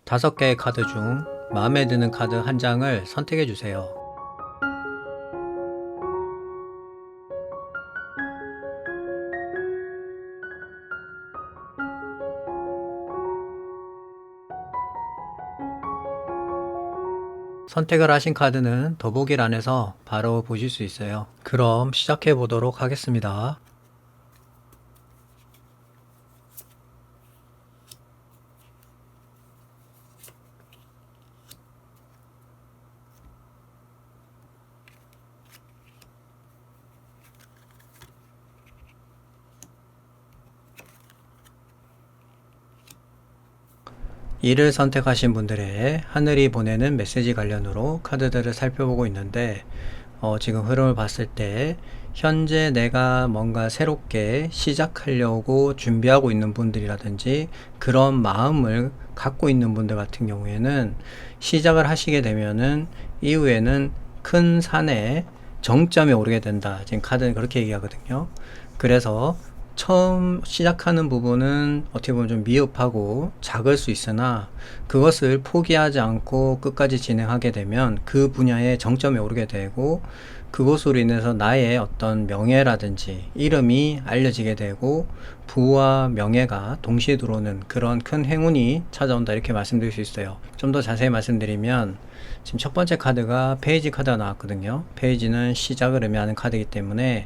5개의 카드 중 마음에 드는 카드 한 장을 선택해 주세요. 선택을 하신 카드는 더보기란에서 바로 보실 수 있어요. 그럼 시작해 보도록 하겠습니다. 이를 선택하신 분들의 하늘이 보내는 메시지 관련으로 카드들을 살펴보고 있는데 지금 흐름을 봤을 때 현재 내가 뭔가 새롭게 시작하려고 준비하고 있는 분들이라든지 그런 마음을 갖고 있는 분들 같은 경우에는 시작을 하시게 되면은 이후에는 큰 산에 정점에 오르게 된다. 지금 카드는 그렇게 얘기하거든요. 그래서 처음 시작하는 부분은 어떻게 보면 좀 미흡하고 작을 수 있으나 그것을 포기하지 않고 끝까지 진행하게 되면 그 분야의 정점에 오르게 되고 그것으로 인해서 나의 어떤 명예라든지 이름이 알려지게 되고 부와 명예가 동시에 들어오는 그런 큰 행운이 찾아온다, 이렇게 말씀드릴 수 있어요. 좀 더 자세히 말씀드리면 지금 첫 번째 카드가 페이지 카드가 나왔거든요. 페이지는 시작을 의미하는 카드이기 때문에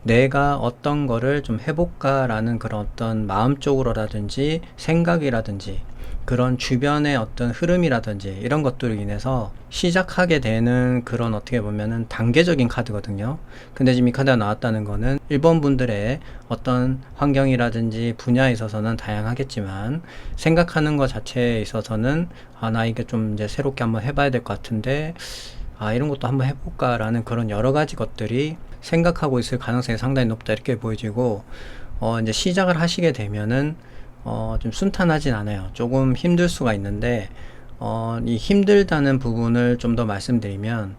내가 어떤 거를 좀 해볼까 라는 그런 어떤 마음적으로라든지 생각이라든지 그런 주변의 어떤 흐름이라든지 이런 것들로 인해서 시작하게 되는 그런 어떻게 보면은 단계적인 카드거든요. 근데 지금 이 카드가 나왔다는 거는 1번 분들의 어떤 환경이라든지 분야에 있어서는 다양하겠지만 생각하는 것 자체에 있어서는 나 이게 좀 이제 새롭게 한번 해봐야 될 것 같은데 이런 것도 한번 해볼까 라는 그런 여러 가지 것들이 생각하고 있을 가능성이 상당히 높다, 이렇게 보여지고 이제 시작을 하시게 되면은 좀 순탄하진 않아요. 조금 힘들 수가 있는데 이 힘들다는 부분을 좀 더 말씀드리면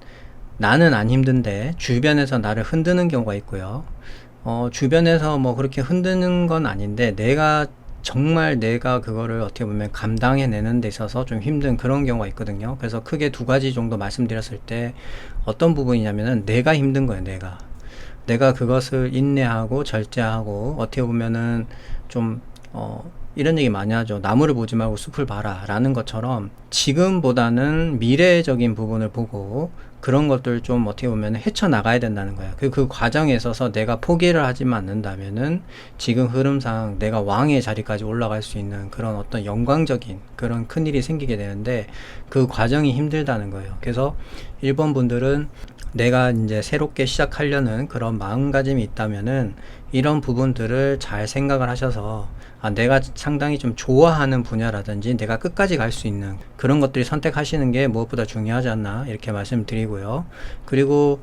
나는 안 힘든데 주변에서 나를 흔드는 경우가 있고요. 주변에서 뭐 그렇게 흔드는 건 아닌데 정말 내가 그거를 어떻게 보면 감당해내는 데 있어서 좀 힘든 그런 경우가 있거든요. 그래서 크게 2가지 정도 말씀드렸을 때 어떤 부분이냐면은 내가 힘든 거예요. 내가 그것을 인내하고 절제하고 어떻게 보면은 좀 이런 얘기 많이 하죠. 나무를 보지 말고 숲을 봐라 라는 것처럼 지금보다는 미래적인 부분을 보고 그런 것들 좀 어떻게 보면 헤쳐나가야 된다는 거예요. 그 과정에 있어서 내가 포기를 하지만 않는다면은 지금 흐름상 내가 왕의 자리까지 올라갈 수 있는 그런 어떤 영광적인 그런 큰일이 생기게 되는데 그 과정이 힘들다는 거예요. 그래서 1번 분들은 내가 이제 새롭게 시작하려는 그런 마음가짐이 있다면은 이런 부분들을 잘 생각을 하셔서 내가 상당히 좀 좋아하는 분야라든지 내가 끝까지 갈 수 있는 그런 것들이 선택하시는 게 무엇보다 중요하지 않나, 이렇게 말씀드리고요. 그리고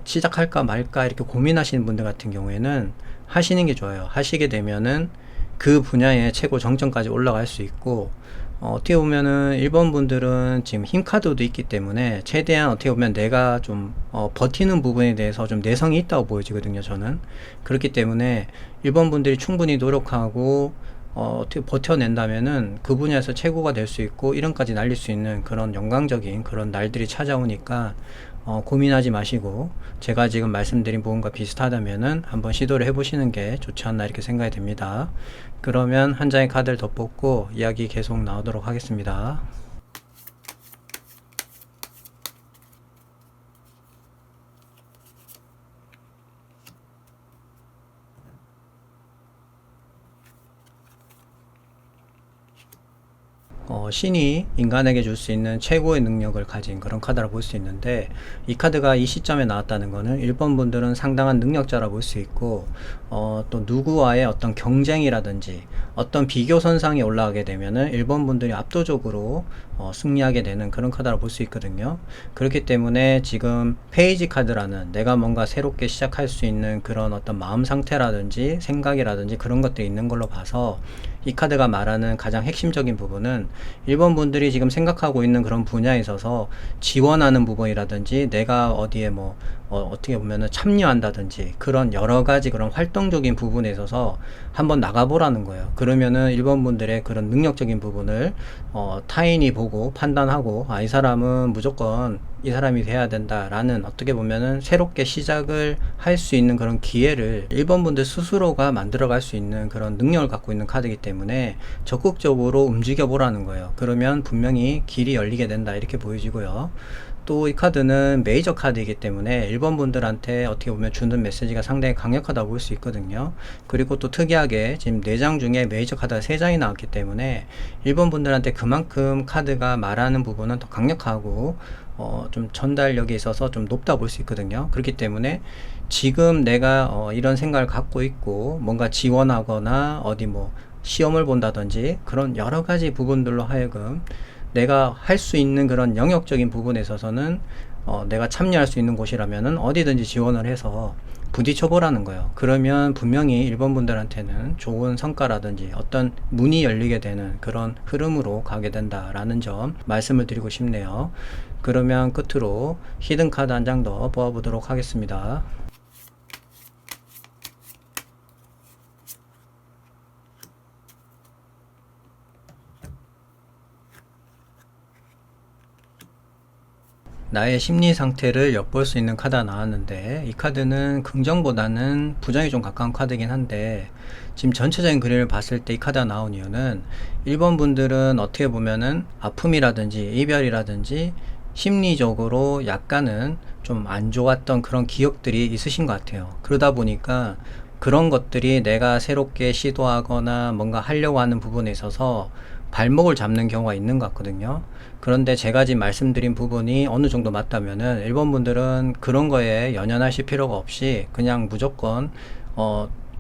시작할까 말까 이렇게 고민하시는 분들 같은 경우에는 하시는 게 좋아요. 하시게 되면은 그 분야의 최고 정점까지 올라갈 수 있고 어떻게 보면은 1번 분들은 지금 힘 카드도 있기 때문에 최대한 어떻게 보면 내가 좀 버티는 부분에 대해서 좀 내성이 있다고 보여지거든요, 저는. 그렇기 때문에 1번 분들이 충분히 노력하고 어떻게 버텨낸다면은 그 분야에서 최고가 될 수 있고 1원까지 날릴 수 있는 그런 영광적인 그런 날들이 찾아오니까 고민하지 마시고 제가 지금 말씀드린 부분과 비슷하다면은 한번 시도를 해보시는 게 좋지 않나, 이렇게 생각이 됩니다. 그러면 한 장의 카드를 더 뽑고 이야기 계속 나오도록 하겠습니다. 신이 인간에게 줄 수 있는 최고의 능력을 가진 그런 카드라 볼 수 있는데 이 카드가 이 시점에 나왔다는 거는 1번 분들은 상당한 능력자라 볼 수 있고 또 누구와의 어떤 경쟁이라든지 어떤 비교 선상에 올라가게 되면은 1번 분들이 압도적으로 승리하게 되는 그런 카드라 볼 수 있거든요. 그렇기 때문에 지금 페이지 카드라는 내가 뭔가 새롭게 시작할 수 있는 그런 어떤 마음 상태라든지 생각이라든지 그런 것들이 있는 걸로 봐서 이 카드가 말하는 가장 핵심적인 부분은 1번 분들이 지금 생각하고 있는 그런 분야에 있어서 지원하는 부분이라든지 내가 어디에 어떻게 보면은 참여한다든지 그런 여러 가지 그런 활동적인 부분에 있어서 한번 나가보라는 거예요. 그러면은 1번 분들의 그런 능력적인 부분을 타인이 보고 판단하고 이 사람은 무조건 이 사람이 돼야 된다라는 어떻게 보면은 새롭게 시작을 할 수 있는 그런 기회를 1번 분들 스스로가 만들어 갈 수 있는 그런 능력을 갖고 있는 카드이기 때문에 적극적으로 움직여 보라는 거예요. 그러면 분명히 길이 열리게 된다 이렇게 보여지고요. 또 이 카드는 메이저 카드이기 때문에 1번 분들한테 어떻게 보면 주는 메시지가 상당히 강력하다고 볼 수 있거든요. 그리고 또 특이하게 지금 4장 중에 메이저 카드가 3장이 나왔기 때문에 1번 분들한테 그만큼 카드가 말하는 부분은 더 강력하고 좀 전달력이 있어서 좀 높다 볼 수 있거든요. 그렇기 때문에 지금 내가 이런 생각을 갖고 있고 뭔가 지원하거나 어디 시험을 본다든지 그런 여러 가지 부분들로 하여금 내가 할 수 있는 그런 영역적인 부분에 있어서는 내가 참여할 수 있는 곳이라면은 어디든지 지원을 해서 부딪혀 보라는 거예요. 그러면 분명히 1번 분들한테는 좋은 성과라든지 어떤 문이 열리게 되는 그런 흐름으로 가게 된다라는 점 말씀을 드리고 싶네요. 그러면 끝으로 히든 카드 한 장 더 뽑아보도록 하겠습니다. 나의 심리 상태를 엿볼 수 있는 카드가 나왔는데 이 카드는 긍정보다는 부정에 좀 가까운 카드이긴 한데 지금 전체적인 그림을 봤을 때 이 카드가 나온 이유는 1번 분들은 어떻게 보면은 아픔이라든지 이별이라든지 심리적으로 약간은 좀 안 좋았던 그런 기억들이 있으신 것 같아요. 그러다 보니까 그런 것들이 내가 새롭게 시도하거나 뭔가 하려고 하는 부분에 있어서 발목을 잡는 경우가 있는 것 같거든요. 그런데 제가 지금 말씀드린 부분이 어느 정도 맞다면은 1번 분들은 그런 거에 연연하실 필요가 없이 그냥 무조건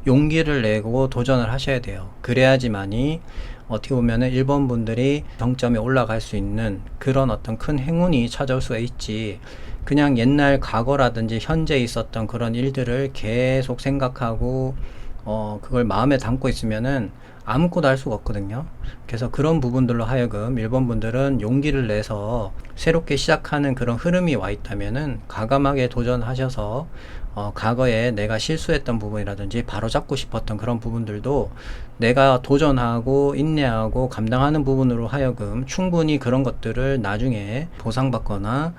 용기를 내고 도전을 하셔야 돼요. 그래야지만이 어떻게 보면은 1번 분들이 정점에 올라갈 수 있는 그런 어떤 큰 행운이 찾아올 수가 있지, 그냥 옛날 과거라든지 현재에 있었던 그런 일들을 계속 생각하고 그걸 마음에 담고 있으면은 아무것도 할 수가 없거든요. 그래서 그런 부분들로 하여금 1번 분들은 용기를 내서 새롭게 시작하는 그런 흐름이 와 있다면은 과감하게 도전하셔서 과거에 내가 실수했던 부분이라든지 바로잡고 싶었던 그런 부분들도 내가 도전하고 인내하고 감당하는 부분으로 하여금 충분히 그런 것들을 나중에 보상받거나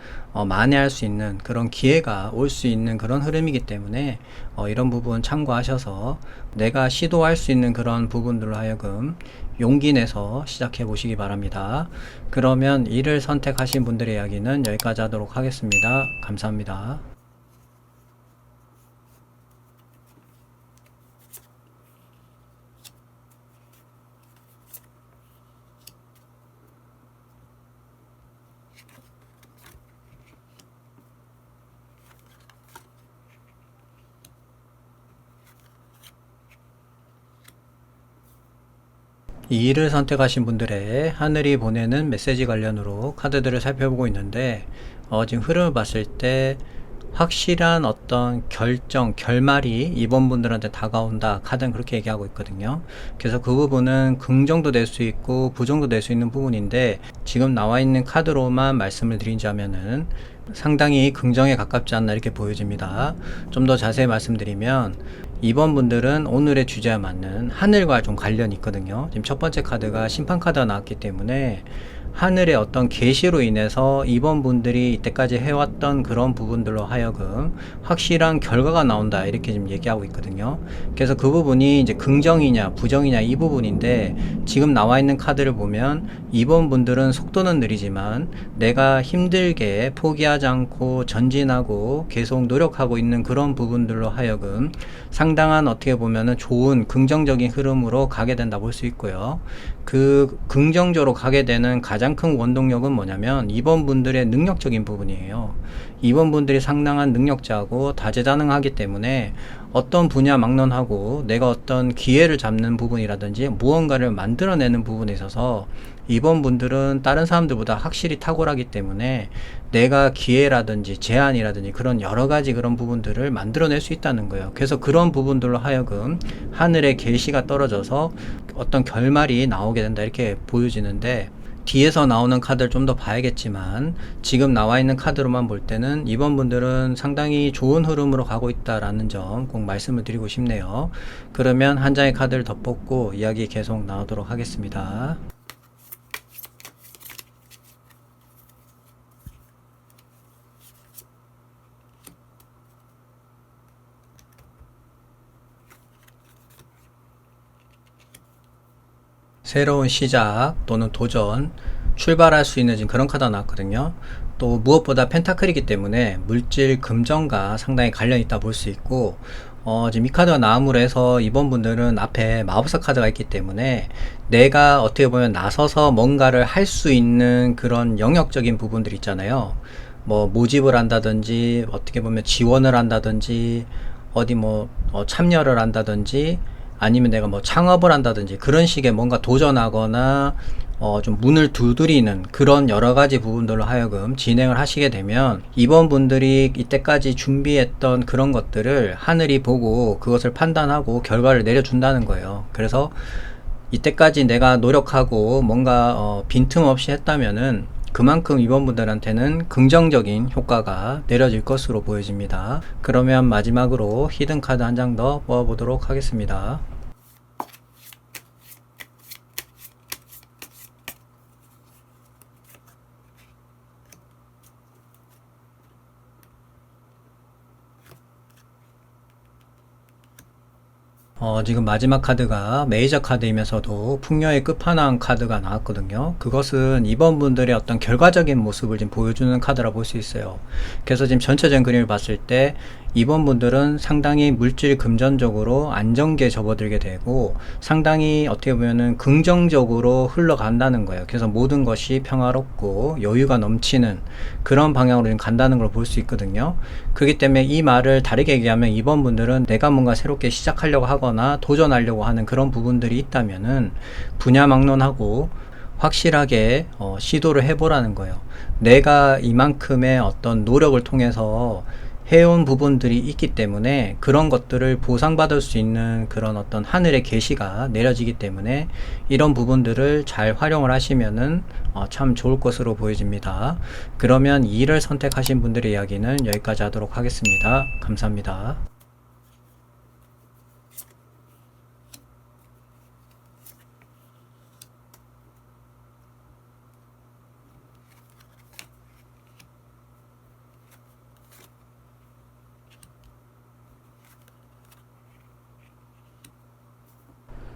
만회할 수 있는 그런 기회가 올 수 있는 그런 흐름이기 때문에 이런 부분 참고하셔서 내가 시도할 수 있는 그런 부분들로 하여금 용기 내서 시작해 보시기 바랍니다. 그러면 이를 선택하신 분들의 이야기는 여기까지 하도록 하겠습니다. 감사합니다. 이 일을 선택하신 분들의 하늘이 보내는 메시지 관련으로 카드들을 살펴보고 있는데 지금 흐름을 봤을 때 확실한 어떤 결정, 결말이 이번 분들한테 다가온다, 카드는 그렇게 얘기하고 있거든요. 그래서 그 부분은 긍정도 될 수 있고 부정도 될 수 있는 부분인데 지금 나와 있는 카드로만 말씀을 드리자면은 상당히 긍정에 가깝지 않나 이렇게 보여집니다. 좀 더 자세히 말씀드리면 이번 분들은 오늘의 주제와 맞는 하늘과 좀 관련이 있거든요. 지금 첫 번째 카드가 심판 카드가 나왔기 때문에 하늘의 어떤 계시로 인해서 이번 분들이 이때까지 해왔던 그런 부분들로 하여금 확실한 결과가 나온다 이렇게 지금 얘기하고 있거든요. 그래서 그 부분이 이제 긍정이냐 부정이냐 이 부분인데 지금 나와 있는 카드를 보면 이번 분들은 속도는 느리지만 내가 힘들게 포기하지 않고 전진하고 계속 노력하고 있는 그런 부분들로 하여금 상당한 어떻게 보면은 좋은 긍정적인 흐름으로 가게 된다 볼 수 있고요. 그 긍정적으로 가게 되는 가장 가장 큰 원동력은 뭐냐면 2번 분들의 능력적인 부분이에요. 2번 분들이 상당한 능력자고 다재다능하기 때문에 어떤 분야 막론하고 내가 어떤 기회를 잡는 부분이라든지 무언가를 만들어내는 부분에 있어서 2번 분들은 다른 사람들보다 확실히 탁월하기 때문에 내가 기회라든지 제안이라든지 그런 여러 가지 그런 부분들을 만들어낼 수 있다는 거예요. 그래서 그런 부분들로 하여금 하늘의 계시가 떨어져서 어떤 결말이 나오게 된다 이렇게 보여지는데, 뒤에서 나오는 카드를 좀 더 봐야겠지만 지금 나와 있는 카드로만 볼 때는 이번 분들은 상당히 좋은 흐름으로 가고 있다라는 점 꼭 말씀을 드리고 싶네요. 그러면 한 장의 카드를 더 뽑고 이야기 계속 나오도록 하겠습니다. 새로운 시작 또는 도전, 출발할 수 있는 지금 그런 카드가 나왔거든요. 또 무엇보다 펜타클이기 때문에 물질 금전과 상당히 관련이 있다 볼 수 있고, 지금 이 카드가 나옴으로 해서 이번 분들은 앞에 마법사 카드가 있기 때문에 내가 어떻게 보면 나서서 뭔가를 할 수 있는 그런 영역적인 부분들 있잖아요. 뭐 모집을 한다든지 어떻게 보면 지원을 한다든지 어디 뭐 참여를 한다든지 아니면 내가 뭐 창업을 한다든지 그런 식의 뭔가 도전하거나 좀 문을 두드리는 그런 여러 가지 부분들로 하여금 진행을 하시게 되면 이번 분들이 이때까지 준비했던 그런 것들을 하늘이 보고 그것을 판단하고 결과를 내려준다는 거예요. 그래서 이때까지 내가 노력하고 뭔가 빈틈없이 했다면은 그만큼 이번 분들한테는 긍정적인 효과가 내려질 것으로 보여집니다. 그러면 마지막으로 히든 카드 한 장 더 뽑아보도록 하겠습니다. 지금 마지막 카드가 메이저 카드이면서도 풍요의 끝판왕 카드가 나왔거든요. 그것은 이번 분들의 어떤 결과적인 모습을 지금 보여주는 카드라 볼 수 있어요. 그래서 지금 전체적인 그림을 봤을 때 이번 분들은 상당히 물질 금전적으로 안정기에 접어들게 되고 상당히 어떻게 보면은 긍정적으로 흘러간다는 거예요. 그래서 모든 것이 평화롭고 여유가 넘치는 그런 방향으로 간다는 걸 볼 수 있거든요. 그렇기 때문에 이 말을 다르게 얘기하면 이번 분들은 내가 뭔가 새롭게 시작하려고 하거나 도전하려고 하는 그런 부분들이 있다면은 분야 막론하고 확실하게 시도를 해보라는 거예요. 내가 이만큼의 어떤 노력을 통해서 해온 부분들이 있기 때문에 그런 것들을 보상받을 수 있는 그런 어떤 하늘의 계시가 내려지기 때문에 이런 부분들을 잘 활용을 하시면은 참 좋을 것으로 보여집니다. 그러면 2를 선택하신 분들의 이야기는 여기까지 하도록 하겠습니다. 감사합니다.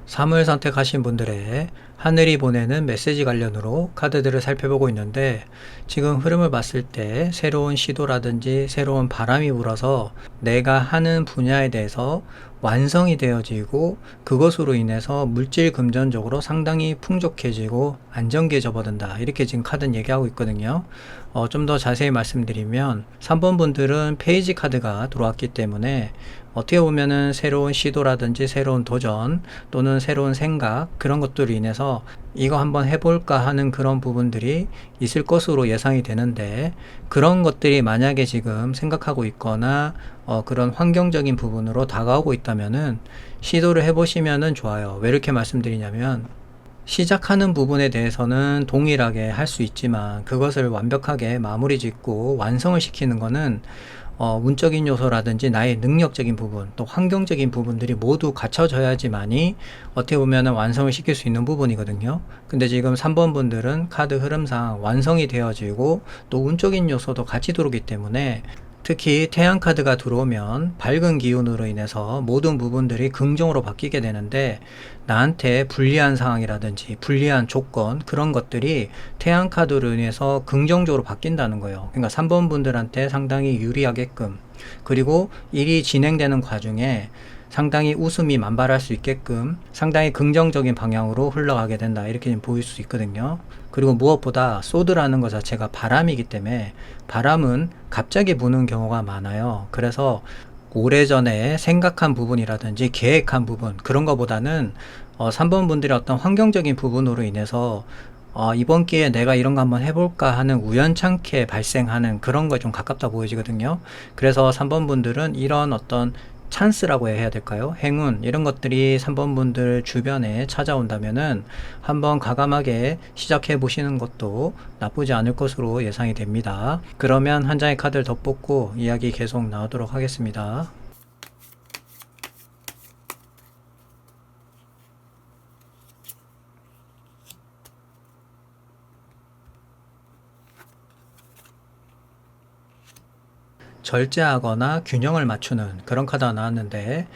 사물 선택하신 분들의 하늘이 보내는 메시지 관련으로 카드들을 살펴보고 있는데, 지금 흐름을 봤을 때 새로운 시도라든지 새로운 바람이 불어서 내가 하는 분야에 대해서 완성이 되어지고 그것으로 인해서 물질 금전적으로 상당히 풍족해지고 안정기에 접어든다 이렇게 지금 카드는 얘기하고 있거든요. 좀 더 자세히 말씀드리면 3번 분들은 페이지 카드가 들어왔기 때문에 어떻게 보면은 새로운 시도라든지 새로운 도전 또는 새로운 생각 그런 것들로 인해서 이거 한번 해볼까 하는 그런 부분들이 있을 것으로 예상이 되는데, 그런 것들이 만약에 지금 생각하고 있거나 그런 환경적인 부분으로 다가오고 있다면은 시도를 해보시면은 좋아요. 왜 이렇게 말씀드리냐면 시작하는 부분에 대해서는 동일하게 할 수 있지만 그것을 완벽하게 마무리 짓고 완성을 시키는 거는 운적인 요소라든지 나의 능력적인 부분 또 환경적인 부분들이 모두 갖춰져야지만이 어떻게 보면 완성을 시킬 수 있는 부분이거든요. 근데 지금 3번 분들은 카드 흐름상 완성이 되어지고 또 운적인 요소도 같이 들어오기 때문에 특히 태양 카드가 들어오면 밝은 기운으로 인해서 모든 부분들이 긍정으로 바뀌게 되는데, 나한테 불리한 상황이라든지 불리한 조건 그런 것들이 태양 카드로 인해서 긍정적으로 바뀐다는 거예요. 그러니까 3번 분들한테 상당히 유리하게끔, 그리고 일이 진행되는 과정에 상당히 웃음이 만발할 수 있게끔 상당히 긍정적인 방향으로 흘러가게 된다, 이렇게 보일 수 있거든요. 그리고 무엇보다 소드라는 것 자체가 바람이기 때문에 바람은 갑자기 부는 경우가 많아요. 그래서 오래전에 생각한 부분이라든지 계획한 부분, 그런 것보다는 3번 분들의 어떤 환경적인 부분으로 인해서 이번 기회에 내가 이런 거 한번 해볼까 하는 우연찮게 발생하는 그런 거에 좀 가깝다 보여지거든요. 그래서 3번 분들은 이런 어떤 찬스라고 해야 될까요? 행운, 이런 것들이 3번 분들 주변에 찾아온다면은 한번 과감하게 시작해 보시는 것도 나쁘지 않을 것으로 예상이 됩니다. 그러면 한 장의 카드를 더 뽑고 이야기 계속 나오도록 하겠습니다. 절제하거나 균형을 맞추는 그런 카드가 나왔는데,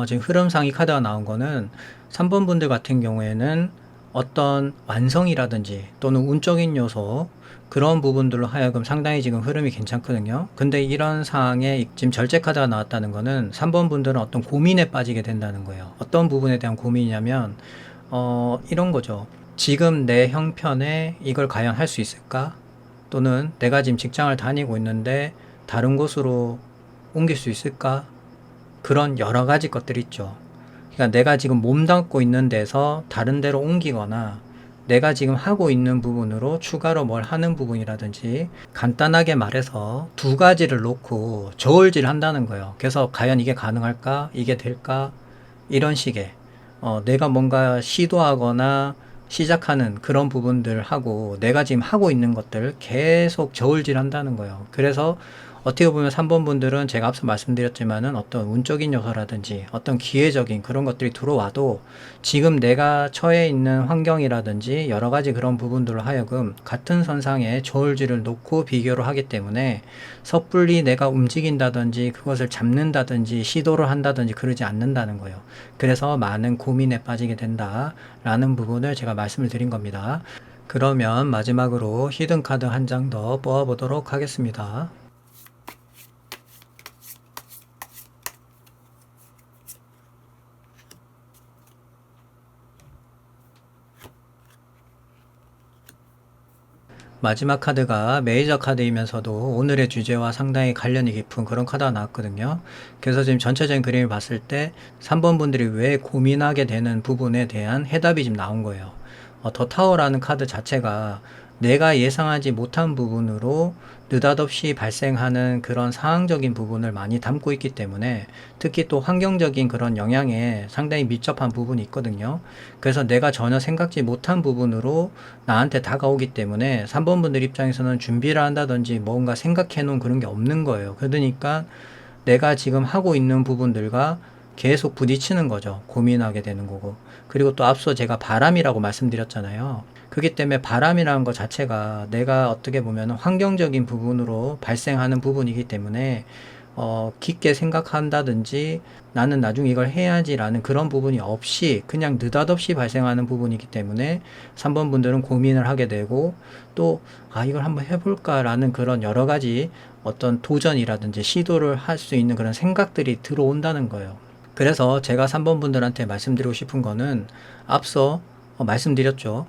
지금 흐름상 이 카드가 나온 거는 3번 분들 같은 경우에는 어떤 완성이라든지 또는 운적인 요소, 그런 부분들로 하여금 상당히 지금 흐름이 괜찮거든요. 근데 이런 상황에 지금 절제 카드가 나왔다는 거는 3번 분들은 어떤 고민에 빠지게 된다는 거예요. 어떤 부분에 대한 고민이냐면 이런 거죠. 지금 내 형편에 이걸 과연 할 수 있을까? 또는 내가 지금 직장을 다니고 있는데 다른 곳으로 옮길 수 있을까? 그런 여러 가지 것들이 있죠. 그러니까 내가 지금 몸담고 있는 데서 다른 데로 옮기거나 내가 지금 하고 있는 부분으로 추가로 뭘 하는 부분이라든지, 간단하게 말해서 두 가지를 놓고 저울질 한다는 거예요. 그래서 과연 이게 가능할까? 이게 될까? 이런 식의 내가 뭔가 시도하거나 시작하는 그런 부분들 하고 내가 지금 하고 있는 것들 계속 저울질 한다는 거예요. 그래서 어떻게 보면 3번 분들은 제가 앞서 말씀드렸지만은 어떤 운적인 요소라든지 어떤 기회적인 그런 것들이 들어와도 지금 내가 처해 있는 환경이라든지 여러 가지 그런 부분들로 하여금 같은 선상에 저울질을 놓고 비교를 하기 때문에 섣불리 내가 움직인다든지 그것을 잡는다든지 시도를 한다든지 그러지 않는다는 거예요. 그래서 많은 고민에 빠지게 된다라는 부분을 제가 말씀을 드린 겁니다. 그러면 마지막으로 히든카드 한 장 더 뽑아보도록 하겠습니다. 마지막 카드가 메이저 카드이면서도 오늘의 주제와 상당히 관련이 깊은 그런 카드가 나왔거든요. 그래서 지금 전체적인 그림을 봤을 때 3번 분들이 왜 고민하게 되는 부분에 대한 해답이 지금 나온 거예요. 더 타워라는 카드 자체가 내가 예상하지 못한 부분으로 느닷없이 발생하는 그런 상황적인 부분을 많이 담고 있기 때문에, 특히 또 환경적인 그런 영향에 상당히 밀접한 부분이 있거든요. 그래서 내가 전혀 생각지 못한 부분으로 나한테 다가오기 때문에 3번 분들 입장에서는 준비를 한다든지 뭔가 생각해 놓은 그런 게 없는 거예요. 그러니까 내가 지금 하고 있는 부분들과 계속 부딪히는 거죠. 고민하게 되는 거고. 그리고 또 앞서 제가 바람이라고 말씀드렸잖아요. 그렇기 때문에 바람이라는 것 자체가 내가 어떻게 보면 환경적인 부분으로 발생하는 부분이기 때문에 깊게 생각한다든지 나는 나중에 이걸 해야지라는 그런 부분이 없이 그냥 느닷없이 발생하는 부분이기 때문에 3번 분들은 고민을 하게 되고, 또 이걸 한번 해볼까라는 그런 여러 가지 어떤 도전이라든지 시도를 할 수 있는 그런 생각들이 들어온다는 거예요. 그래서 제가 3번 분들한테 말씀드리고 싶은 거는 앞서 말씀드렸죠.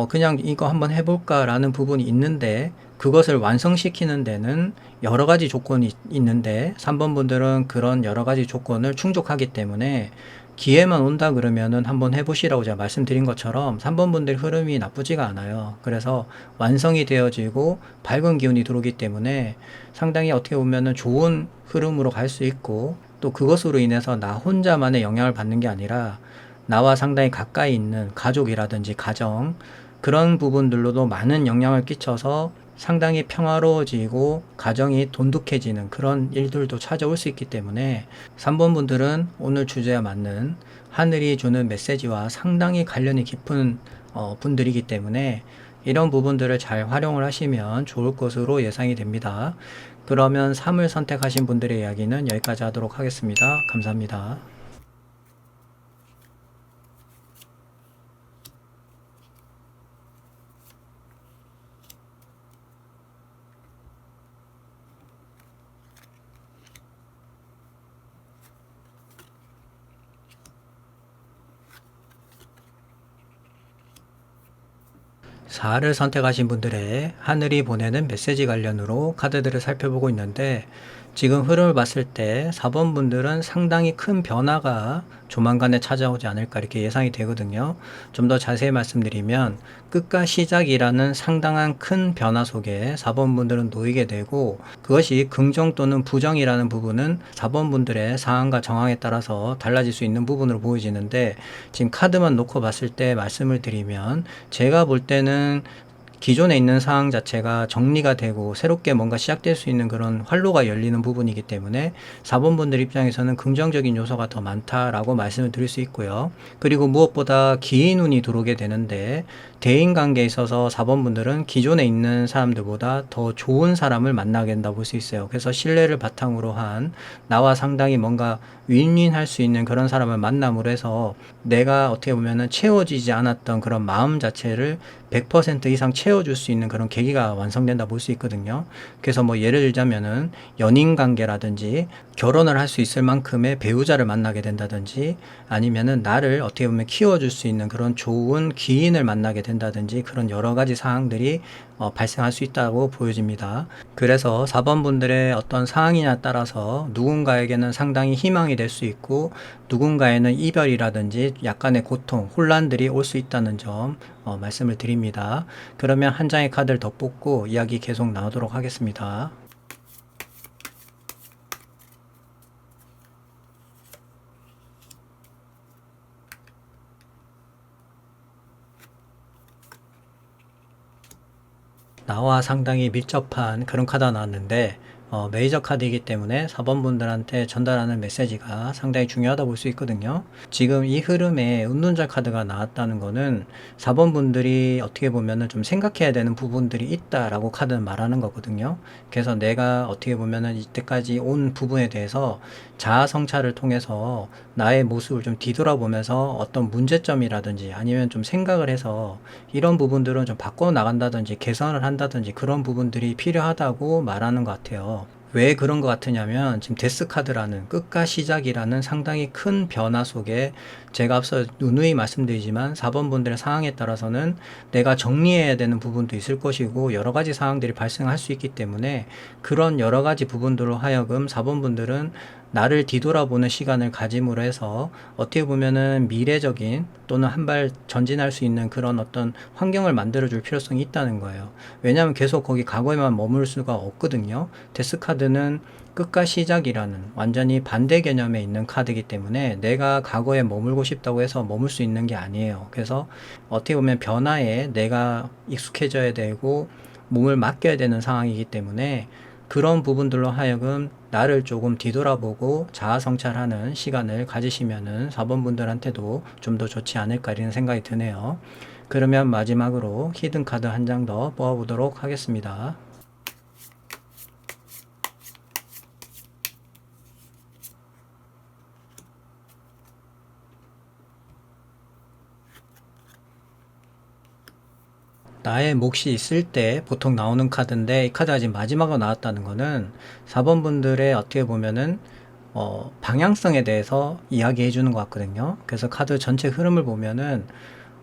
그냥 이거 한번 해볼까라는 부분이 있는데 그것을 완성시키는 데는 여러 가지 조건이 있는데 3번 분들은 그런 여러 가지 조건을 충족하기 때문에 기회만 온다 그러면은 한번 해보시라고 제가 말씀드린 것처럼 3번 분들 흐름이 나쁘지가 않아요. 그래서 완성이 되어지고 밝은 기운이 들어오기 때문에 상당히 어떻게 보면은 좋은 흐름으로 갈 수 있고, 또 그것으로 인해서 나 혼자만의 영향을 받는 게 아니라 나와 상당히 가까이 있는 가족이라든지 가정, 그런 부분들로도 많은 영향을 끼쳐서 상당히 평화로워지고 가정이 돈독해지는 그런 일들도 찾아올 수 있기 때문에 3번 분들은 오늘 주제에 맞는 하늘이 주는 메시지와 상당히 관련이 깊은 분들이기 때문에 이런 부분들을 잘 활용을 하시면 좋을 것으로 예상이 됩니다. 그러면 3을 선택하신 분들의 이야기는 여기까지 하도록 하겠습니다. 감사합니다. 4를 선택하신 분들의 하늘이 보내는 메시지 관련으로 카드들을 살펴보고 있는데, 지금 흐름을 봤을 때 4번 분들은 상당히 큰 변화가 조만간에 찾아오지 않을까 이렇게 예상이 되거든요. 좀 더 자세히 말씀드리면 끝과 시작이라는 상당한 큰 변화 속에 4번 분들은 놓이게 되고, 그것이 긍정 또는 부정이라는 부분은 4번 분들의 상황과 정황에 따라서 달라질 수 있는 부분으로 보여지는데, 지금 카드만 놓고 봤을 때 말씀을 드리면 제가 볼 때는 기존에 있는 상황 자체가 정리가 되고 새롭게 뭔가 시작될 수 있는 그런 활로가 열리는 부분이기 때문에 4번 분들 입장에서는 긍정적인 요소가 더 많다라고 말씀을 드릴 수 있고요. 그리고 무엇보다 기인 운이 들어오게 되는데, 대인 관계에 있어서 4번 분들은 기존에 있는 사람들보다 더 좋은 사람을 만나게 된다고 볼 수 있어요. 그래서 신뢰를 바탕으로 한 나와 상당히 뭔가 윈윈할 수 있는 그런 사람을 만남으로 해서 내가 어떻게 보면은 채워지지 않았던 그런 마음 자체를 100% 이상 채워줄 수 있는 그런 계기가 완성된다 볼 수 있거든요. 그래서 뭐 예를 들자면은 연인 관계라든지 결혼을 할 수 있을 만큼의 배우자를 만나게 된다든지, 아니면은 나를 어떻게 보면 키워줄 수 있는 그런 좋은 기인을 만나게 된다든지, 그런 여러 가지 사항들이 발생할 수 있다고 보여집니다. 그래서 4번 분들의 어떤 상황이냐에 따라서 누군가에게는 상당히 희망이 될 수 있고, 누군가에는 이별이라든지 약간의 고통, 혼란들이 올 수 있다는 점 말씀을 드립니다. 그러면 한 장의 카드를 더 뽑고 이야기 계속 나누도록 하겠습니다. 나와 상당히 밀접한 그런 카드가 나왔는데, 메이저 카드이기 때문에 4번 분들한테 전달하는 메시지가 상당히 중요하다 볼 수 있거든요. 지금 이 흐름에 은둔자 카드가 나왔다는 거는 4번 분들이 어떻게 보면은 좀 생각해야 되는 부분들이 있다라고 카드는 말하는 거거든요. 그래서 내가 어떻게 보면은 이때까지 온 부분에 대해서 자아 성찰을 통해서 나의 모습을 좀 뒤돌아보면서 어떤 문제점이라든지 아니면 좀 생각을 해서 이런 부분들은 좀 바꿔 나간다든지 개선을 한다든지 그런 부분들이 필요하다고 말하는 것 같아요. 왜 그런 것 같으냐면 지금 데스 카드라는 끝과 시작이라는 상당히 큰 변화 속에, 제가 앞서 누누이 말씀드리지만 4번 분들의 상황에 따라서는 내가 정리해야 되는 부분도 있을 것이고 여러 가지 상황들이 발생할 수 있기 때문에, 그런 여러 가지 부분들로 하여금 4번 분들은 나를 뒤돌아보는 시간을 가짐으로 해서 어떻게 보면은 미래적인 또는 한 발 전진할 수 있는 그런 어떤 환경을 만들어 줄 필요성이 있다는 거예요. 왜냐하면 계속 거기 과거에만 머물 수가 없거든요. 데스카드는 끝과 시작이라는 완전히 반대 개념에 있는 카드이기 때문에 내가 과거에 머물고 싶다고 해서 머물 수 있는 게 아니에요. 그래서 어떻게 보면 변화에 내가 익숙해져야 되고 몸을 맡겨야 되는 상황이기 때문에, 그런 부분들로 하여금 나를 조금 뒤돌아보고 자아 성찰하는 시간을 가지시면은 4번 분들한테도 좀 더 좋지 않을까 이런 생각이 드네요. 그러면 마지막으로 히든 카드 한 장 더 뽑아보도록 하겠습니다. 나의 몫이 있을 때 보통 나오는 카드인데, 이 카드가 지금 마지막으로 나왔다는 거는 4번 분들의 어떻게 보면은 방향성에 대해서 이야기해 주는 것 같거든요. 그래서 카드 전체 흐름을 보면은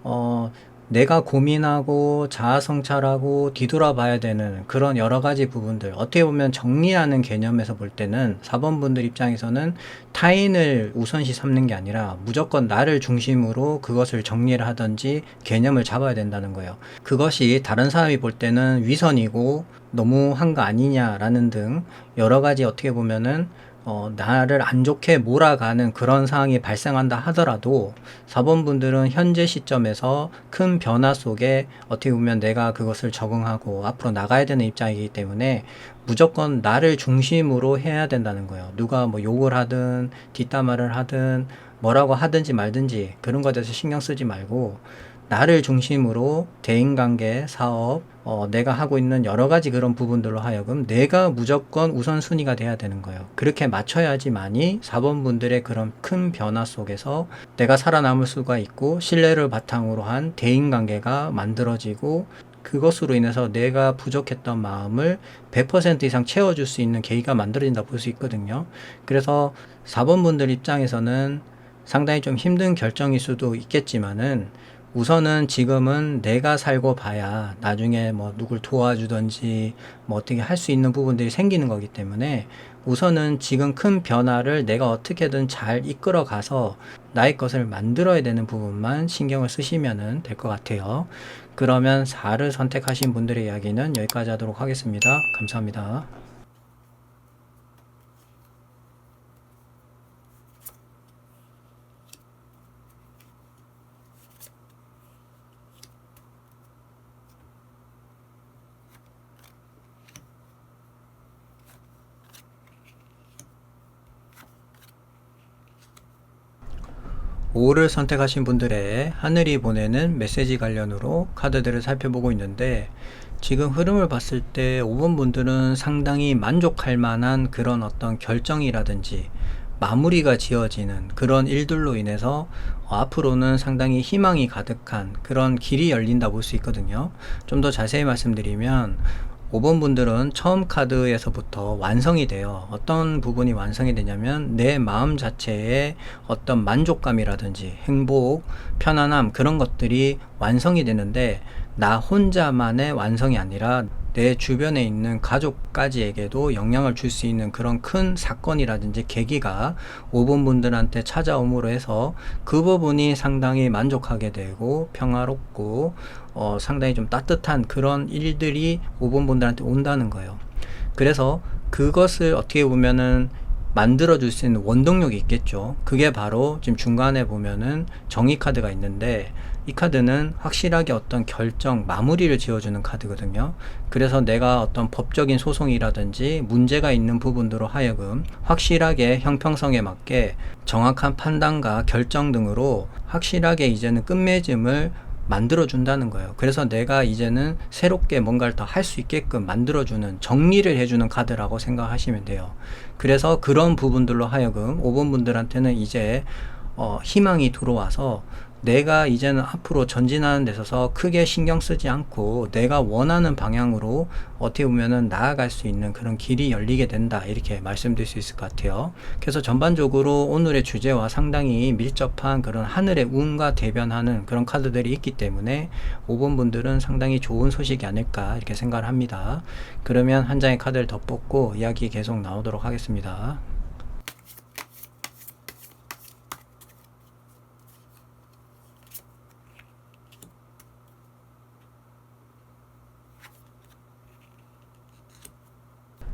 어, 내가 고민하고 자아 성찰하고 뒤돌아봐야 되는 그런 여러 가지 부분들, 어떻게 보면 정리하는 개념에서 볼 때는 4번 분들 입장에서는 타인을 우선시 삼는 게 아니라 무조건 나를 중심으로 그것을 정리를 하든지 개념을 잡아야 된다는 거예요. 그것이 다른 사람이 볼 때는 위선이고 너무 한 거 아니냐라는 등 여러 가지 어떻게 보면은 나를 안 좋게 몰아가는 그런 상황이 발생한다 하더라도 4번 분들은 현재 시점에서 큰 변화 속에 어떻게 보면 내가 그것을 적응하고 앞으로 나가야 되는 입장이기 때문에 무조건 나를 중심으로 해야 된다는 거예요. 누가 뭐 욕을 하든 뒷담화를 하든 뭐라고 하든지 말든지 그런 것에 대해서 신경 쓰지 말고, 나를 중심으로 대인관계, 사업, 내가 하고 있는 여러 가지 그런 부분들로 하여금 내가 무조건 우선순위가 돼야 되는 거예요. 그렇게 맞춰야지만이 4번 분들의 그런 큰 변화 속에서 내가 살아남을 수가 있고, 신뢰를 바탕으로 한 대인관계가 만들어지고, 그것으로 인해서 내가 부족했던 마음을 100% 이상 채워줄 수 있는 계기가 만들어진다 볼 수 있거든요. 그래서 4번 분들 입장에서는 상당히 좀 힘든 결정일 수도 있겠지만은 우선은 지금은 내가 살고 봐야 나중에 뭐 누굴 도와주든지 뭐 어떻게 할 수 있는 부분들이 생기는 거기 때문에 우선은 지금 큰 변화를 내가 어떻게든 잘 이끌어 가서 나의 것을 만들어야 되는 부분만 신경을 쓰시면 될 것 같아요. 그러면 4를 선택하신 분들의 이야기는 여기까지 하도록 하겠습니다. 감사합니다. 5를 선택하신 분들의 하늘이 보내는 메시지 관련으로 카드들을 살펴보고 있는데, 지금 흐름을 봤을 때 5번 분들은 상당히 만족할 만한 그런 어떤 결정이라든지 마무리가 지어지는 그런 일들로 인해서 앞으로는 상당히 희망이 가득한 그런 길이 열린다 볼 수 있거든요. 좀 더 자세히 말씀드리면 5번 분들은 처음 카드에서부터 완성이 돼요. 어떤 부분이 완성이 되냐면 내 마음 자체의 어떤 만족감이라든지 행복, 편안함, 그런 것들이 완성이 되는데, 나 혼자만의 완성이 아니라 내 주변에 있는 가족까지에게도 영향을 줄 수 있는 그런 큰 사건이라든지 계기가 5번 분들한테 찾아옴으로 해서 그 부분이 상당히 만족하게 되고 평화롭고 상당히 좀 따뜻한 그런 일들이 5번 분들한테 온다는 거예요. 그래서 그것을 어떻게 보면은 만들어 줄 수 있는 원동력이 있겠죠. 그게 바로 지금 중간에 보면은 정의 카드가 있는데, 이 카드는 확실하게 어떤 결정, 마무리를 지어주는 카드거든요. 그래서 내가 어떤 법적인 소송이라든지 문제가 있는 부분으로 하여금 확실하게 형평성에 맞게 정확한 판단과 결정 등으로 확실하게 이제는 끝맺음을 만들어준다는 거예요. 그래서 내가 이제는 새롭게 뭔가를 더 할 수 있게끔 만들어주는, 정리를 해주는 카드라고 생각하시면 돼요. 그래서 그런 부분들로 하여금 5번 분들한테는 이제 희망이 들어와서 내가 이제는 앞으로 전진하는 데 있어서 크게 신경 쓰지 않고 내가 원하는 방향으로 어떻게 보면은 나아갈 수 있는 그런 길이 열리게 된다, 이렇게 말씀드릴 수 있을 것 같아요. 그래서 전반적으로 오늘의 주제와 상당히 밀접한 그런 하늘의 운과 대변하는 그런 카드들이 있기 때문에 5번 분들은 상당히 좋은 소식이 아닐까 이렇게 생각을 합니다. 그러면 한 장의 카드를 더 뽑고 이야기 계속 나오도록 하겠습니다.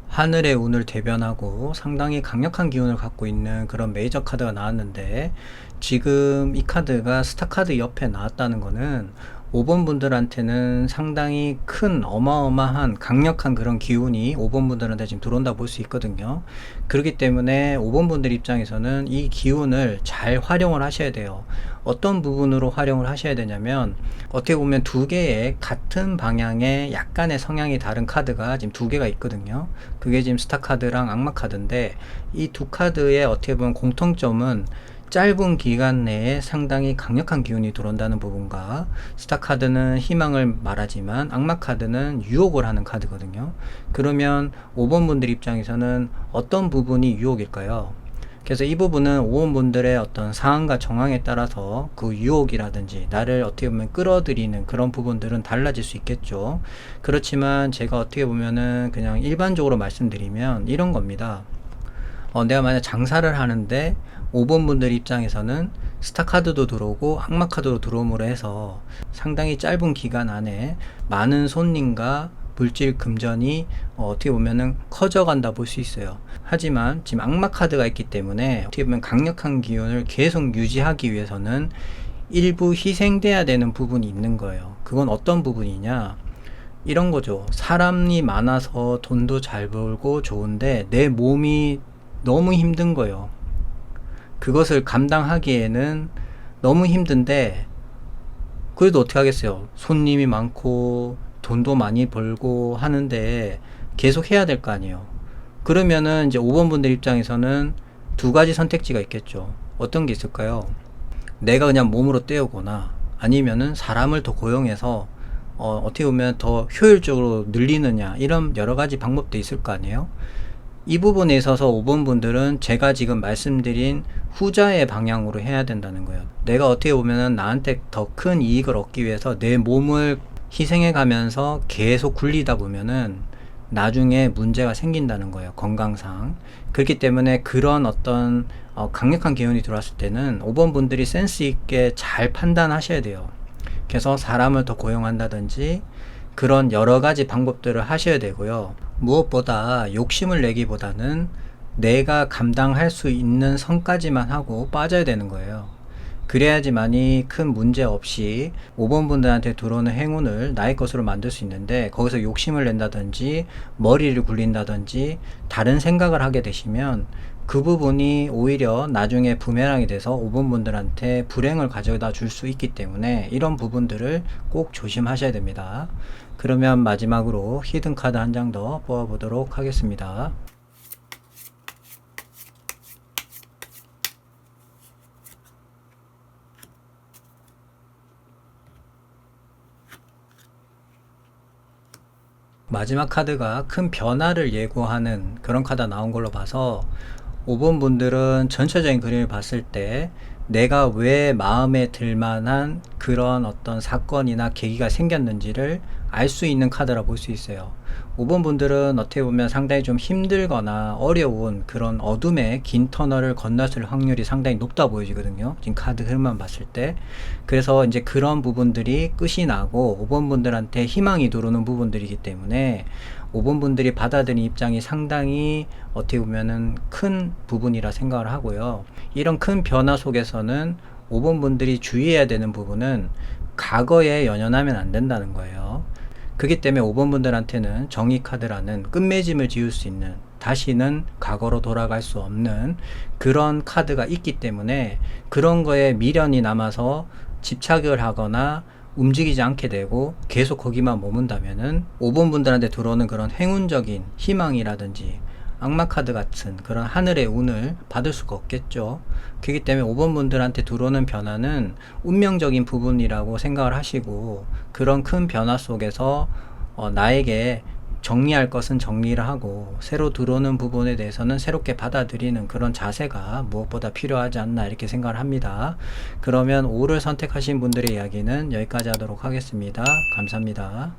하늘의 운을 대변하고 상당히 강력한 기운을 갖고 있는 그런 메이저 카드가 나왔는데, 지금 이 카드가 스타 카드 옆에 나왔다는 거는 5번 분들한테는 상당히 큰 어마어마한 강력한 그런 기운이 5번 분들한테 지금 들어온다 볼 수 있거든요. 그렇기 때문에 5번 분들 입장에서는 이 기운을 잘 활용을 하셔야 돼요. 어떤 부분으로 활용을 하셔야 되냐면, 어떻게 보면 두 개의 같은 방향의 약간의 성향이 다른 카드가 지금 두 개가 있거든요. 그게 지금 스타 카드랑 악마 카드인데, 이 두 카드의 어떻게 보면 공통점은 짧은 기간 내에 상당히 강력한 기운이 들어온다는 부분과, 스타 카드는 희망을 말하지만 악마 카드는 유혹을 하는 카드거든요. 그러면 5번 분들 입장에서는 어떤 부분이 유혹일까요? 그래서 이 부분은 5번 분들의 어떤 상황과 정황에 따라서 그 유혹이라든지 나를 어떻게 보면 끌어들이는 그런 부분들은 달라질 수 있겠죠. 그렇지만 제가 어떻게 보면은 그냥 일반적으로 말씀드리면 이런 겁니다. 내가 만약 장사를 하는데 5번 분들 입장에서는 스타 카드도 들어오고 악마 카드도 들어옴으로 해서 상당히 짧은 기간 안에 많은 손님과 물질 금전이 어떻게 보면은 커져간다 볼 수 있어요. 하지만 지금 악마 카드가 있기 때문에 어떻게 보면 강력한 기운을 계속 유지하기 위해서는 일부 희생돼야 되는 부분이 있는 거예요. 그건 어떤 부분이냐, 이런 거죠. 사람이 많아서 돈도 잘 벌고 좋은데 내 몸이 너무 힘든 거예요. 그것을 감당하기에는 너무 힘든데, 그래도 어떻게 하겠어요. 손님이 많고 돈도 많이 벌고 하는데 계속 해야 될 거 아니에요. 그러면은 이제 5번 분들 입장에서는 두 가지 선택지가 있겠죠. 어떤 게 있을까요? 내가 그냥 몸으로 때우거나, 아니면은 사람을 더 고용해서 어떻게 보면 더 효율적으로 늘리느냐, 이런 여러 가지 방법도 있을 거 아니에요. 이 부분에 있어서 5번 분들은 제가 지금 말씀드린 후자의 방향으로 해야 된다는 거예요. 내가 어떻게 보면은 나한테 더 큰 이익을 얻기 위해서 내 몸을 희생해 가면서 계속 굴리다 보면은 나중에 문제가 생긴다는 거예요. 건강상. 그렇기 때문에 그런 어떤 강력한 기운이 들어왔을 때는 5번 분들이 센스 있게 잘 판단하셔야 돼요. 그래서 사람을 더 고용한다든지 그런 여러 가지 방법들을 하셔야 되고요. 무엇보다 욕심을 내기보다는 내가 감당할 수 있는 선까지만 하고 빠져야 되는 거예요. 그래야지만이 큰 문제 없이 5번 분들한테 들어오는 행운을 나의 것으로 만들 수 있는데, 거기서 욕심을 낸다든지 머리를 굴린다든지 다른 생각을 하게 되시면 그 부분이 오히려 나중에 부메랑이 돼서 5번 분들한테 불행을 가져다 줄 수 있기 때문에 이런 부분들을 꼭 조심하셔야 됩니다. 그러면 마지막으로 히든 카드 한 장 더 뽑아 보도록 하겠습니다. 마지막 카드가 큰 변화를 예고하는 그런 카드가 나온 걸로 봐서 5번 분들은 전체적인 그림을 봤을 때 내가 왜 마음에 들만한 그런 어떤 사건이나 계기가 생겼는지를 알 수 있는 카드라 볼 수 있어요. 5번 분들은 어떻게 보면 상당히 좀 힘들거나 어려운 그런 어둠의 긴 터널을 건넜을 확률이 상당히 높다 보여지거든요. 지금 카드 흐름만 봤을 때. 그래서 이제 그런 부분들이 끝이 나고 5번 분들한테 희망이 들어오는 부분들이기 때문에 5번 분들이 받아들인 입장이 상당히 어떻게 보면은 큰 부분이라 생각을 하고요. 이런 큰 변화 속에서는 5번 분들이 주의해야 되는 부분은 과거에 연연하면 안 된다는 거예요. 그렇기 때문에 5번 분들한테는 정의 카드라는 끝맺음을 지을 수 있는, 다시는 과거로 돌아갈 수 없는 그런 카드가 있기 때문에 그런 거에 미련이 남아서 집착을 하거나 움직이지 않게 되고 계속 거기만 머문다면은 5번 분들한테 들어오는 그런 행운적인 희망이라든지 악마 카드 같은 그런 하늘의 운을 받을 수가 없겠죠. 그렇기 때문에 5번 분들한테 들어오는 변화는 운명적인 부분이라고 생각을 하시고, 그런 큰 변화 속에서 나에게 정리할 것은 정리를 하고 새로 들어오는 부분에 대해서는 새롭게 받아들이는 그런 자세가 무엇보다 필요하지 않나 이렇게 생각을 합니다. 그러면 5를 선택하신 분들의 이야기는 여기까지 하도록 하겠습니다. 감사합니다.